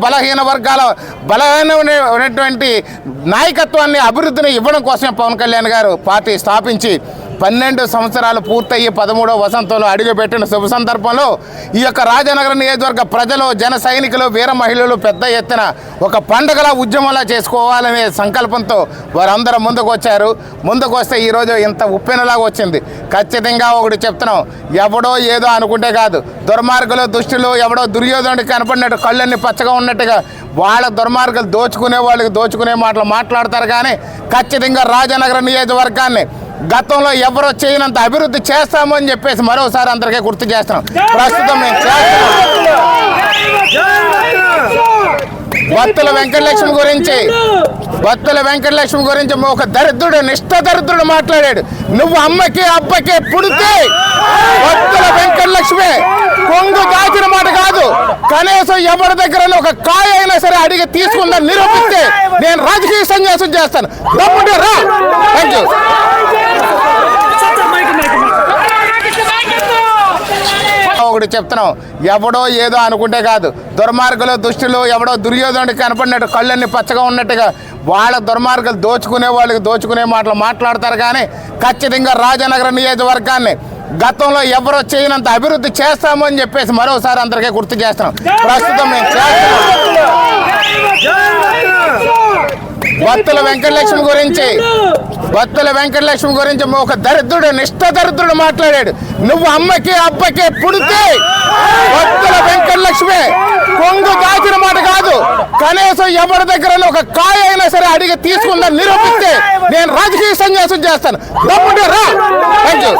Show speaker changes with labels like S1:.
S1: బలహీన వర్గాల బలహీనమైనటువంటి నాయకత్వాన్ని అభివృద్ధిని ఇవ్వడం కోసమే పవన్ కళ్యాణ్ గారు పార్టీ స్థాపించి 12 సంవత్సరాలు పూర్తయ్యి 13వ వసంతంలో అడుగుపెట్టిన శుభ సందర్భంలో ఈ యొక్క రాజనగరం నియోజకవర్గ ప్రజలు, జన సైనికులు, వీర మహిళలు పెద్ద ఎత్తున ఒక పండుగలా ఉద్యమంలా చేసుకోవాలనే సంకల్పంతో వారందరూ ముందుకు వచ్చారు. ముందుకు వస్తే ఈరోజు ఇంత ఉప్పెనలాగా వచ్చింది. ఖచ్చితంగా ఒకటి చెప్తున్నాం, ఎవడో ఏదో అనుకుంటే కాదు, దుర్మార్గులు దుష్టులు ఎవడో దుర్యోధనుడికి కనపడినట్టు కళ్ళన్ని పచ్చగా ఉన్నట్టుగా వాళ్ళ దుర్మార్గులు దోచుకునే వాళ్ళకి దోచుకునే మాటలు మాట్లాడతారు. కానీ ఖచ్చితంగా రాజనగరం నియోజకవర్గాన్ని గతంలో ఎవరో చేయనంత అభివృద్ధి చేస్తాము అని చెప్పేసి మరోసారి అందరికీ గుర్తు చేస్తున్నాం. ప్రస్తుతం మేము బత్తుల వెంకటలక్ష్మి గురించి ఒక దరిద్రుడు, నిష్ఠ దరిద్రుడు మాట్లాడాడు. నువ్వు అమ్మకి అబ్బకి పుడితే బత్తుల వెంకటలక్ష్మి కొంగు దాచిన మాట కాదు, కనీసం ఎవరి దగ్గర ఒక కాయ అయినా సరే అడిగి తీసుకుందని నిరూపిస్తే నేను రాజకీయ సన్యాసం చేస్తాను. తమ్ముడు రా. Thank you. ఒకటి చెప్తున్నాం, ఎవడో ఏదో అనుకుంటే కాదు, దుర్మార్గులు దుష్టులు ఎవడో దుర్యోధనుడికి కనపడినట్టు కళ్ళన్ని పచ్చగా ఉన్నట్టుగా వాళ్ళ దుర్మార్గులు దోచుకునే వాళ్ళకి దోచుకునే మాటలు మాట్లాడతారు. కానీ ఖచ్చితంగా రాజనగరం నియోజకవర్గాన్ని గతంలో ఎవరో చేయనంత అభివృద్ధి చేస్తాము అని చెప్పేసి మరోసారి అందరికీ గుర్తు చేస్తున్నాం. ప్రస్తుతం మేము బత్తుల వెంకటలక్ష్మి గురించి ఒక దరిద్రుడు, నిష్ఠ దరిద్రుడు మాట్లాడాడు. నువ్వు అమ్మకి అబ్బకి పుడితే బత్తుల వెంకటలక్ష్మి కొంగు దాచిన మాట కాదు, కనీసం ఎవరి దగ్గర ఒక కాయ అయినా సరే అడిగి తీసుకుందని నిరూపిస్తే నేను రాజకీయ సన్యాసం చేస్తాను. తమ్ముడు రా. Thank you.